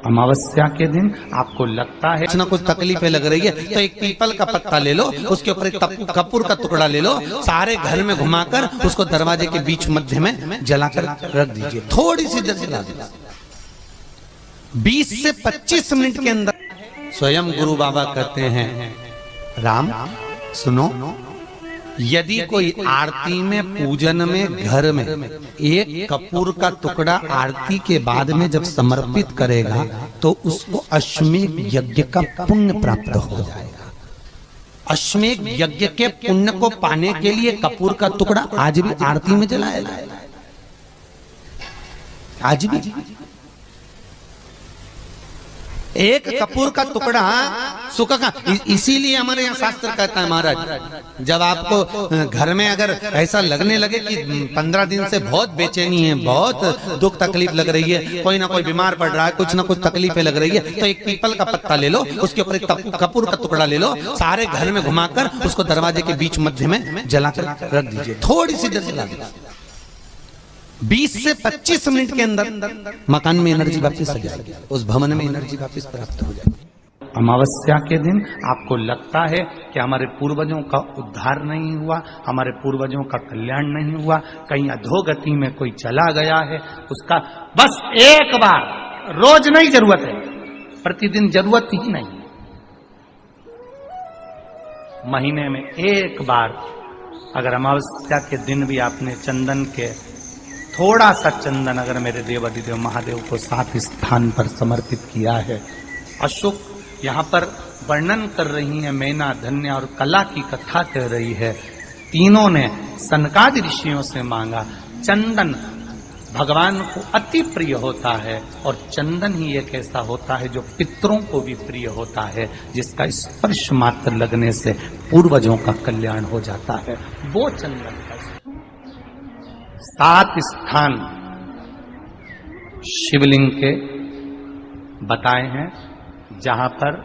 अमावस्या के दिन आपको लगता है कुछ ना कुछ तकलीफें लग रही है तो एक पीपल का पत्ता ले लो, उसके ऊपर एक कपूर का टुकड़ा ले लो, सारे घर में घुमाकर उसको दरवाजे के बीच मध्य में जलाकर रख दीजिए। थोड़ी सी देर जला दीजिए, 20 से 25 मिनट के अंदर। स्वयं गुरु बाबा कहते हैं, राम सुनो, यदि कोई आरती में पूजन में घर में एक कपूर का टुकड़ा आरती के बाद में जब समर्पित करेगा तो उसको अश्वमेध यज्ञ का पुण्य प्राप्त हो जाएगा। अश्वमेध यज्ञ के पुण्य को पाने के लिए कपूर का टुकड़ा आज भी आरती में जलाया जाएगा, आज भी। एक कपूर का टुकड़ा सुखा का, इसीलिए हमारे यहाँ शास्त्र कहता है महाराज, जब आपको घर में अगर ऐसा लगने लगे कि 15 दिन से बहुत बेचैनी है, बहुत दुख तकलीफ लग रही है, कोई ना कोई बीमार पड़ रहा है, कुछ ना कुछ तकलीफें लग रही है, तो एक पीपल का पत्ता ले लो, उसके ऊपर एक कपूर का टुकड़ा ले लो, सारे घर में घुमाकर उसको दरवाजे के बीच मध्य में जलाकर रख दीजिए। थोड़ी सी देर जला दीजिए, 20 से 25 मिनट के अंदर मकान में एनर्जी वापस आ जाएगी, उस भवन में एनर्जी वापस प्राप्त हो जाएगी। अमावस्या के दिन आपको लगता है कि हमारे पूर्वजों का उद्धार नहीं हुआ, हमारे पूर्वजों का कल्याण नहीं हुआ, कहीं अधोगति में कोई चला गया है, उसका बस एक बार, रोज नहीं जरूरत है, प्रतिदिन जरूरत ही नहीं, महीने में एक बार अगर अमावस्या के दिन भी आपने चंदन के थोड़ा सा चंदन अगर मेरे देवाधिदेव महादेव को 7 स्थान पर समर्पित किया है। अशोक यहाँ पर वर्णन कर रही है, मैना, धन्य और कला की कथा कह रही है। तीनों ने सनकादि ऋषियों से मांगा। चंदन भगवान को अति प्रिय होता है और चंदन ही एक ऐसा होता है जो पितरों को भी प्रिय होता है, जिसका स्पर्श मात्र लगने से पूर्वजों का कल्याण हो जाता है। वो चंदन का 7 स्थान शिवलिंग के बताए हैं, जहां पर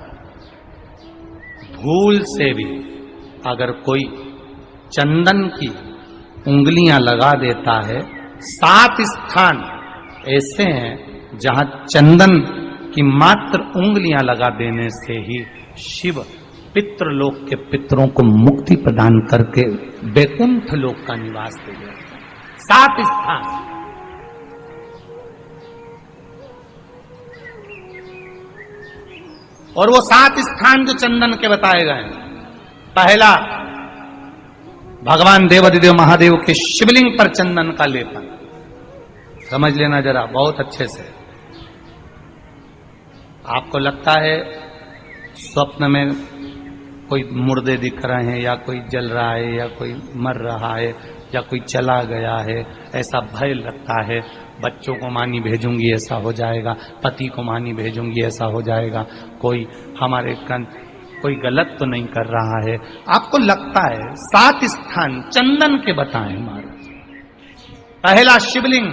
भूल से भी अगर कोई चंदन की उंगलियां लगा देता है, 7 स्थान ऐसे हैं जहां चंदन की मात्र उंगलियां लगा देने से ही शिव पितृलोक के पितरों को मुक्ति प्रदान करके वैकुंठ लोक का निवास दे देते। 7 स्थान, और वो 7 स्थान जो चंदन के बताए गए, पहला भगवान देवाधिदेव महादेव के शिवलिंग पर चंदन का लेपन। समझ लेना जरा बहुत अच्छे से। आपको लगता है स्वप्न में कोई मुर्दे दिख रहे हैं, या कोई जल रहा है, या कोई मर रहा है, या कोई चला गया है, ऐसा भय लगता है। बच्चों को मानी भेजूंगी ऐसा हो जाएगा, पति को मानी भेजूंगी ऐसा हो जाएगा, कोई हमारे कोई गलत तो नहीं कर रहा है, आपको लगता है। 7 स्थान चंदन के बताएं महाराज। पहला शिवलिंग,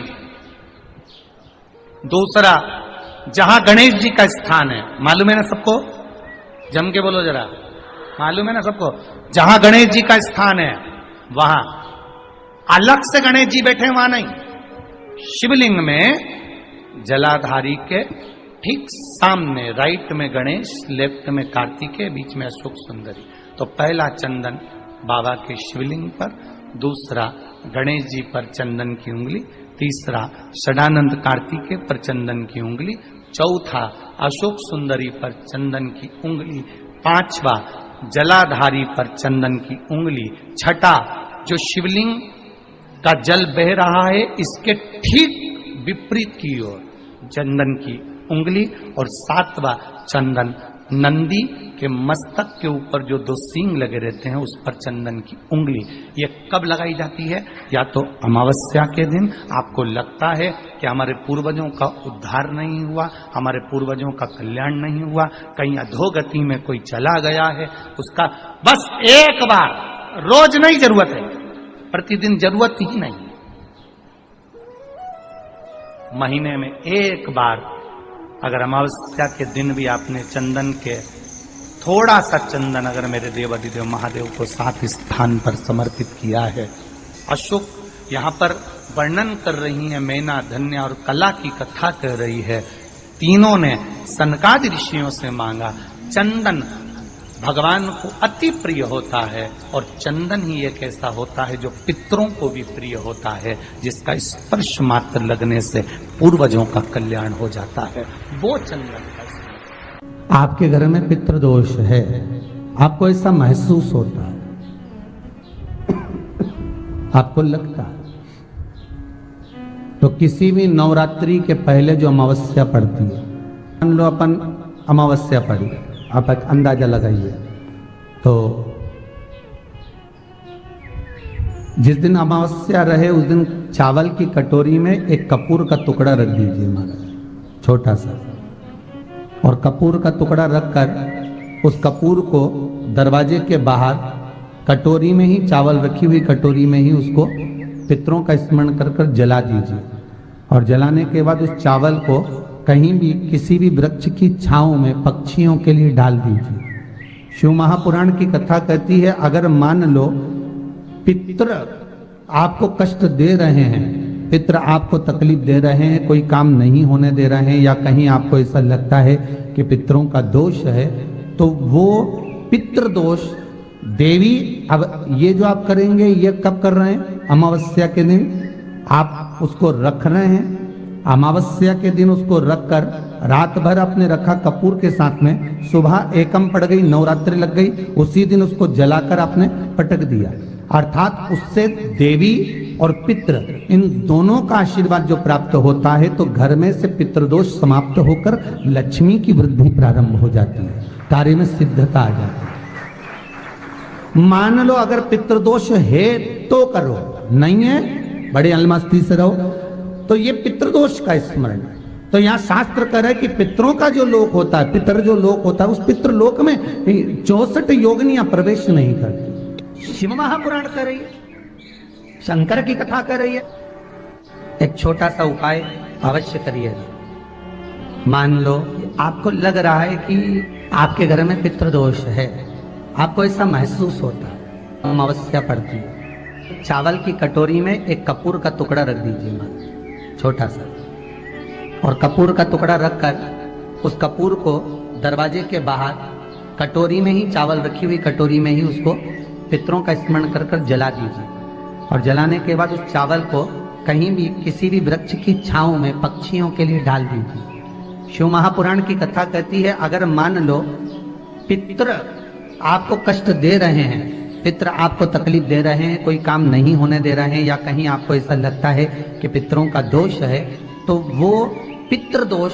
दूसरा जहां गणेश जी का स्थान है, मालूम है ना सबको, जम के बोलो जरा, मालूम है ना सबको, जहां गणेश जी का स्थान है वहां अलग से गणेश जी बैठे, वहां नहीं, शिवलिंग में जलाधारी के ठीक सामने, राइट में गणेश, लेफ्ट में कार्तिकेय, बीच में अशोक सुंदरी। तो पहला चंदन बाबा के शिवलिंग पर, दूसरा गणेश जी पर चंदन की उंगली, तीसरा षडानंद कार्तिकेय पर चंदन की उंगली, चौथा अशोक सुंदरी पर चंदन की उंगली, पांचवा जलाधारी पर चंदन की उंगली, छठा जो शिवलिंग का जल बह रहा है इसके ठीक विपरीत की ओर चंदन की उंगली, और 7वां चंदन नंदी के मस्तक के ऊपर जो 2 सींग लगे रहते हैं उस पर चंदन की उंगली। ये कब लगाई जाती है? या तो अमावस्या के दिन आपको लगता है कि हमारे पूर्वजों का उद्धार नहीं हुआ, हमारे पूर्वजों का कल्याण नहीं हुआ, कहीं अधोगति में कोई चला गया है, उसका बस एक बार, रोज नहीं जरूरत है, प्रतिदिन जरूरत ही नहीं, महीने में एक बार अगर अमावस्या के दिन भी आपने चंदन के थोड़ा सा चंदन अगर मेरे देवाधिदेव महादेव को 7 स्थान पर समर्पित किया है। अशोक यहाँ पर वर्णन कर रही है, मैना, धन्य और कला की कथा कह रही है। तीनों ने सनकादि ऋषियों से मांगा। चंदन भगवान को अति प्रिय होता है और चंदन ही एक ऐसा होता है जो पितरों को भी प्रिय होता है, जिसका स्पर्श मात्र लगने से पूर्वजों का कल्याण हो जाता है, वो चंदन का। आपके घर में पितृदोष है, आपको ऐसा महसूस होता है, आपको लगता है, तो किसी भी नवरात्रि के पहले जो अमावस्या पड़ती है, मान लो अपन अमावस्या पड़ी, आप एक अंदाजा लगाइए, तो जिस दिन अमावस्या रहे उस दिन चावल की कटोरी में एक कपूर का टुकड़ा रख दीजिए महाराज, छोटा सा, और कपूर का टुकड़ा रखकर उस कपूर को दरवाजे के बाहर कटोरी में ही, चावल रखी हुई कटोरी में ही उसको पितरों का स्मरण कर कर जला दीजिए। और जलाने के बाद उस चावल को कहीं भी किसी भी वृक्ष की छांव में पक्षियों के लिए डाल दीजिए। शिव महापुराण की कथा कहती है, अगर मान लो पितृ आपको कष्ट दे रहे हैं, पितृ आपको तकलीफ दे रहे हैं, कोई काम नहीं होने दे रहे हैं, या कहीं आपको ऐसा लगता है कि पितरों का दोष है, तो वो पितृदोष देवी, अब ये जो आप करेंगे ये कब कर रहे हैं? अमावस्या के दिन आप उसको रख रहे हैं, अमावस्या के दिन उसको रखकर रात भर आपने रखा कपूर के साथ में, सुबह एकम पड़ गई, नवरात्रि लग गई, उसी दिन उसको जलाकर आपने पटक दिया, अर्थात उससे देवी और पितृ इन दोनों का आशीर्वाद जो प्राप्त होता है, तो घर में से पितृदोष समाप्त होकर लक्ष्मी की वृद्धि प्रारंभ हो जाती है, कार्य में सिद्धता आ जाती है। मान लो अगर पितृदोष है तो करो, नहीं है बड़े अलमस्ती से रहो, तो ये पितृदोष का स्मरण। तो यहाँ शास्त्र कह रहा है कि पितरों का जो लोक होता है, पितर जो लोक होता है, उस पितृलोक में 64 योगिनियां प्रवेश नहीं करती। शिव महापुराण कर रही है, शंकर की कथा कर रही है। एक छोटा सा उपाय अवश्य करिए। मान लो आपको लग रहा है कि आपके घर में पितृदोष है, आपको ऐसा महसूस होता है, अमावस्या पड़ती है, चावल की कटोरी में एक कपूर का टुकड़ा रख दीजिए, छोटा सा, और कपूर का टुकड़ा रखकर उस कपूर को दरवाजे के बाहर कटोरी में ही, चावल रखी हुई कटोरी में ही उसको पितरों का स्मरण कर कर जला दीजिए। और जलाने के बाद उस चावल को कहीं भी किसी भी वृक्ष की छांव में पक्षियों के लिए डाल दीजिए। शिव महापुराण की कथा कहती है, अगर मान लो पितृ आपको कष्ट दे रहे हैं, पितृ आपको तकलीफ दे रहे हैं, कोई काम नहीं होने दे रहे हैं, या कहीं आपको ऐसा लगता है कि पितरों का दोष है, तो वो पितृदोष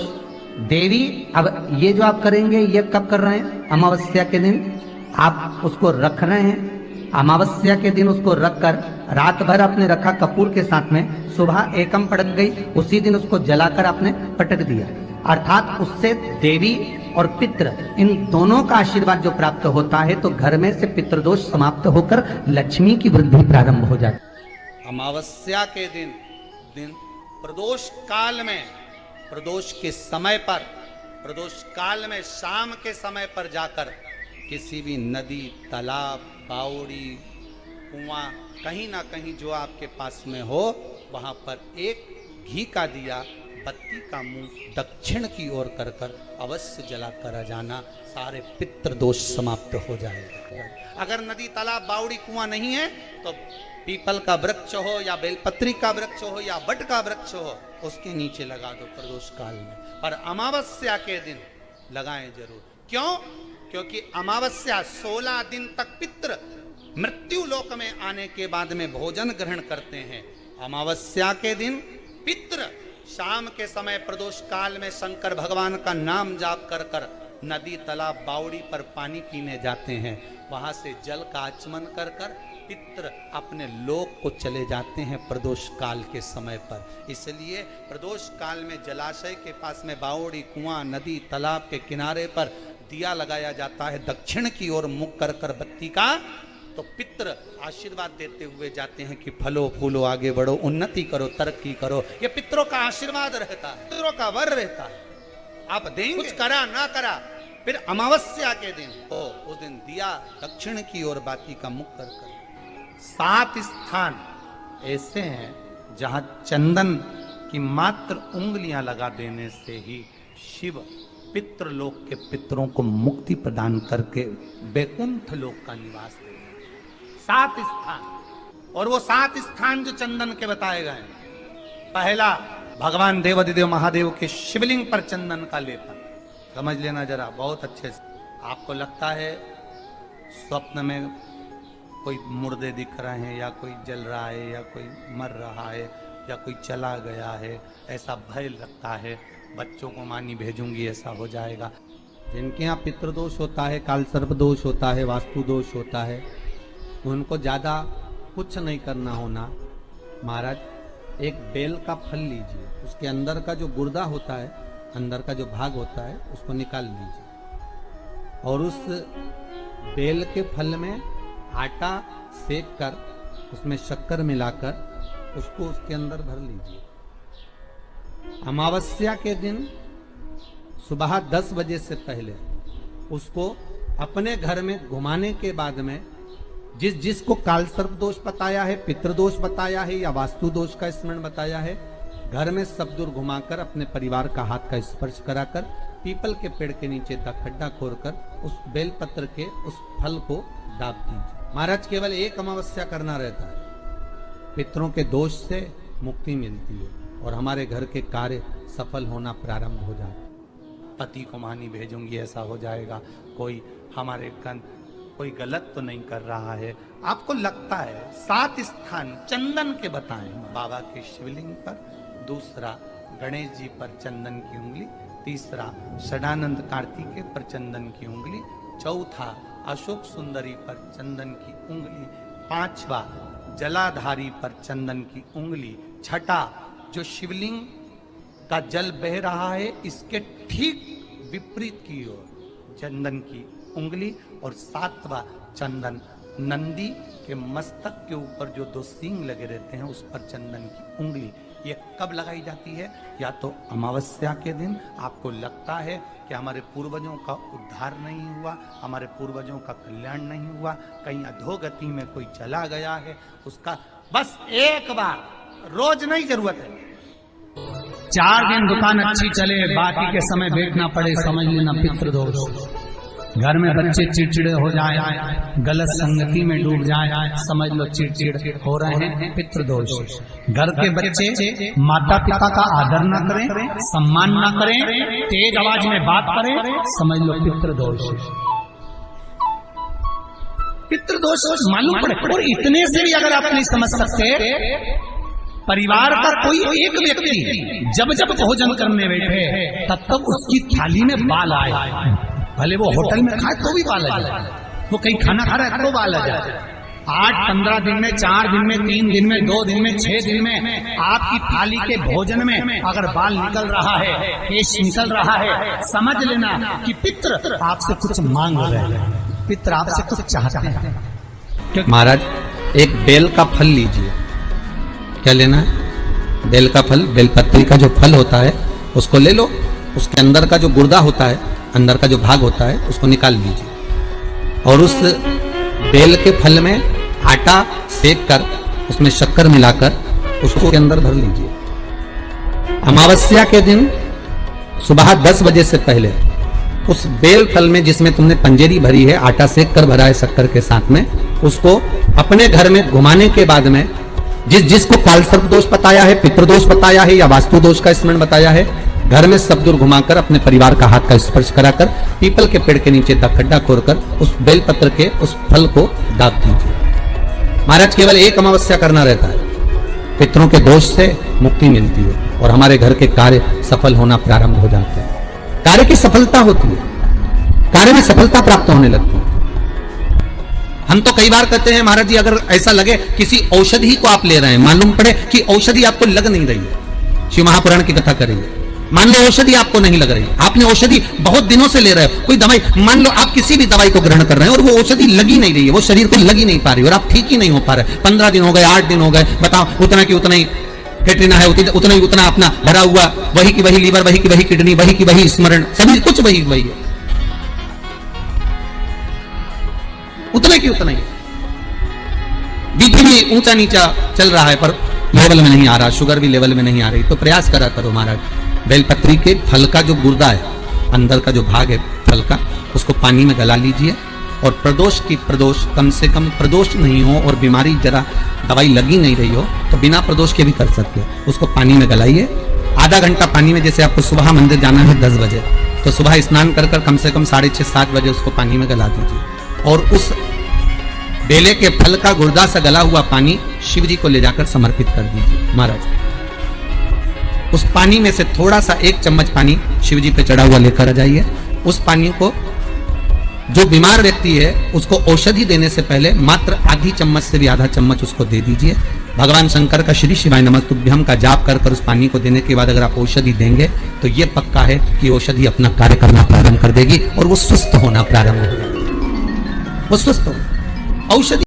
देवी, अब ये जो आप करेंगे ये कब कर रहे हैं? अमावस्या के दिन आप उसको रख रहे हैं, अमावस्या के दिन उसको रखकर रात भर आपने रखा कपूर के साथ में, सुबह एकम पड़ गई, उसी दिन उसको जलाकर आपने पटक दिया, अर्थात उससे देवी और पितृ इन दोनों का आशीर्वाद जो प्राप्त होता है, तो घर में से पितृदोष समाप्त होकर लक्ष्मी की वृद्धि प्रारंभ हो जाती है। अमावस्या के दिन प्रदोष काल में, प्रदोष के समय पर, प्रदोष काल में शाम के समय पर जाकर किसी भी नदी, तालाब, बावड़ी, कुआं, कहीं ना कहीं जो आपके पास में हो, वहां पर एक घी का दिया, बत्ती का मुंह दक्षिण की ओर कर कर अवश्य जलाकर आ जाना, सारे पितृ दोष समाप्त हो जाएगा। अगर नदी, तालाब, बावड़ी, कुआं नहीं है तो पीपल का वृक्ष हो या बेलपत्री का वृक्ष हो या वट का वृक्ष हो, उसके नीचे लगा दो प्रदोष काल में, पर अमावस्या के दिन लगाएं जरूर। क्यों? क्योंकि अमावस्या 16 दिन तक पितृ मृत्यु लोक में आने के बाद में भोजन ग्रहण करते हैं। अमावस्या के दिन पितृ शाम के समय प्रदोष काल में शंकर भगवान का नाम जाप कर कर नदी, तालाब, बावड़ी पर पानी पीने जाते हैं, वहां से जल का आचमन कर कर पितृ अपने लोक को चले जाते हैं प्रदोष काल के समय पर। इसलिए प्रदोष काल में जलाशय के पास में बावड़ी, कुआं, नदी, तालाब के किनारे पर दिया लगाया जाता है, दक्षिण की ओर मुख कर कर बत्ती का, तो पितृ आशीर्वाद देते हुए जाते हैं कि फलो फूलो, आगे बढ़ो, उन्नति करो, तरक्की करो। ये पितरों का आशीर्वाद रहता है, पितरों का वर रहता है। आप देंगे, कुछ करा ना करा, फिर अमावस्या के दिन तो उस दिन दिया दक्षिण की ओर बाती का मुख कर कर। 7 स्थान ऐसे हैं जहां चंदन की मात्र उंगलियां लगा देने से ही शिव पितृलोक के पितरों को मुक्ति प्रदान करके वैकुंठ लोक का निवास दे। 7 स्थान, और वो 7 स्थान जो चंदन के बताए गए हैं। पहला, भगवान देवाधिदेव महादेव के शिवलिंग पर चंदन का लेपन। समझ लेना जरा बहुत अच्छे से। आपको लगता है स्वप्न में कोई मुर्दे दिख रहे हैं, या कोई जल रहा है, या कोई मर रहा है, या कोई चला गया है, ऐसा भय लगता है। बच्चों को मानी भेजूंगी ऐसा हो जाएगा। जिनके यहाँ पितृदोष होता है, काल सर्प दोष होता है, वास्तु दोष होता है, उनको ज्यादा कुछ नहीं करना होना। महाराज, एक बेल का फल लीजिए, उसके अंदर का जो गुर्दा होता है, अंदर का जो भाग होता है, उसको निकाल लीजिए, और उस बेल के फल में आटा सेक कर उसमें शक्कर मिलाकर उसको उसके अंदर भर लीजिए। अमावस्या के दिन सुबह 10 बजे से पहले उसको अपने घर में घुमाने के बाद में जिसको काल सर्प दोष बताया है, पितृदोष बताया है, या वास्तु दोष का स्मरण बताया है, घर में सब दूर घुमाकर अपने परिवार का हाथ का स्पर्श कराकर पीपल के पेड़ के नीचे खड्डा खोदकर उस बेलपत्र के उस फल को दाब दीजिए। महाराज, केवल एक अमावस्या करना रहता है, पितरों के दोष से मुक्ति मिलती है और हमारे घर के कार्य सफल होना प्रारंभ हो जाता है। पति को मानी भेजूंगी ऐसा हो जाएगा। कोई हमारे कोई गलत तो नहीं कर रहा है। आपको लगता है 7 स्थान चंदन के बताएं। बाबा के शिवलिंग पर, दूसरा गणेश जी पर चंदन की उंगली, तीसरा सदानंद कार्तिकेय पर चंदन की उंगली, चौथा अशोक सुंदरी पर चंदन की उंगली, 5वां जलाधारी पर चंदन की उंगली, छठा जो शिवलिंग का जल बह रहा है इसके ठीक विपरीत की ओर चंदन की उंगली, और 7वां चंदन नंदी के मस्तक के ऊपर जो 2 सींग लगे रहते हैं उस पर चंदन की उंगली। ये कब लगाई जाती है? या तो अमावस्या के दिन। आपको लगता है कि हमारे पूर्वजों का उद्धार नहीं हुआ, हमारे पूर्वजों का कल्याण नहीं हुआ, कहीं अधोगति में कोई चला गया है, उसका बस एक बार, रोज नहीं जरूरत है, 4 दिन दुकान अच्छी चले, बाकी के समय बैठना पड़े, समझ लेना पितृदोष। घर में बच्चे चिड़चिड़े हो जाए, गलत संगति में डूब जाए, समझ लो चिड़चिड़ हो रहे हैं, पितृदोष। घर के बच्चे माता पिता का आदर न करें, सम्मान न करें, तेज आवाज में बात करें, समझ लो पितृदोष। पितृदोष मालूम पड़े। और इतने से भी अगर आप नहीं समझ सकते, परिवार का कोई एक व्यक्ति जब जब भोजन करने बैठे तब तब उसकी थाली में बाल आए, भले वो होटल में खाए तो भी बाल आ जाए, वो कहीं खाना खा रहा है तो बाल आ जाए। 8-15 दिन में, 4 दिन में, 3 दिन में, 2 दिन में, 6 दिन में आपकी थाली के भोजन में अगर बाल निकल रहा है, केश निकल रहा है, समझ लेना कि पितृ आपसे कुछ मांग रहे हैं, पितृ आपसे कुछ चाहते हैं। महाराज, एक बेल का फल लीजिए। क्या लेना है? बेल का फल, बेलपत्री का जो फल होता है उसको ले लो, उसके अंदर का जो गुर्दा होता है, अंदर का जो भाग होता है, उसको निकाल लीजिए, और उस बेल के फल में आटा सेक कर उसमें शक्कर मिलाकर उसको के अंदर भर लीजिए। अमावस्या के दिन सुबह 10 बजे से पहले उस बेल फल में जिसमें तुमने पंजेरी भरी है, आटा सेक कर भरा है शक्कर के साथ में, उसको अपने घर में घुमाने के बाद में जिसको काल सर्प दोष बताया है, पितृदोष बताया है, या वास्तु दोष का स्मरण बताया है, घर में सब दूर घुमाकर अपने परिवार का हाथ का स्पर्श कराकर पीपल के पेड़ के नीचे खड्डा खोदकर उस बेलपत्र के उस फल को दाब दीजिए। महाराज, केवल एक अमावस्या करना रहता है, पितरों के दोष से मुक्ति मिलती है और हमारे घर के कार्य सफल होना प्रारंभ हो जाते हैं। कार्य की सफलता होती है, कार्य में सफलता प्राप्त होने लगती है। हम तो कई बार कहते हैं महाराज जी, अगर ऐसा लगे किसी औषधि को आप ले रहे हैं, मालूम पड़े कि औषधि आपको लग नहीं रही है, शिव महापुराण की कथा करेंगे, मान लो औषधि आपको नहीं लग रही, आपने औषधि बहुत दिनों से ले रहे हो, कोई दवाई, मान लो आप किसी भी दवाई को ग्रहण कर रहे हैं और वो औषधि लगी नहीं रही है, वो शरीर को लगी नहीं पा रही और आप ठीक ही नहीं हो पा रहे, 15 दिन हो गए, 8 दिन हो गए, बताओ, उतना की उतना ही कैटरीना है, उतना ही उतना अपना भरा हुआ, वही की वही लीवर, वही की वही किडनी, वही की वही स्मरण, सभी कुछ वही वही है, उतना की उतना ही। बीपी भी ऊंचा नीचा चल रहा है पर लेवल में नहीं आ रहा, शुगर भी लेवल में नहीं आ रही, तो प्रयास करा करो महाराज, बेलपत्री के फल का जो गुर्दा है अंदर का जो भाग है फल का, उसको पानी में गला लीजिए। और प्रदोष कम से कम प्रदोष नहीं हो और बीमारी जरा दवाई लगी नहीं रही हो तो बिना प्रदोष के भी कर सकते हो। उसको पानी में गलाइए, आधा घंटा पानी में, जैसे आपको सुबह मंदिर जाना है 10 बजे, तो सुबह स्नान कर कम से कम 6:30-7 बजे उसको पानी में गला दीजिए। और उस बेले के फल का गुर्दा से गला हुआ पानी शिव जी को ले जाकर समर्पित कर दीजिए। महाराज उस पानी में से थोड़ा सा 1 चम्मच पानी शिव जी पे चढ़ा हुआ लेकर आ जाइए। उस पानी को जो बीमार व्यक्ति है उसको औषधि देने से पहले मात्र आधी चम्मच से भी आधा चम्मच उसको दे दीजिए। भगवान शंकर का श्री शिवाय नमस्तुभ्यम का जाप कर उस पानी को देने के बाद अगर आप औषधि देंगे तो ये पक्का है कि औषधि अपना कार्य करना प्रारंभ कर देगी और वो स्वस्थ होना प्रारंभ हो जाएगी। वो स्वस्थ हो औषधि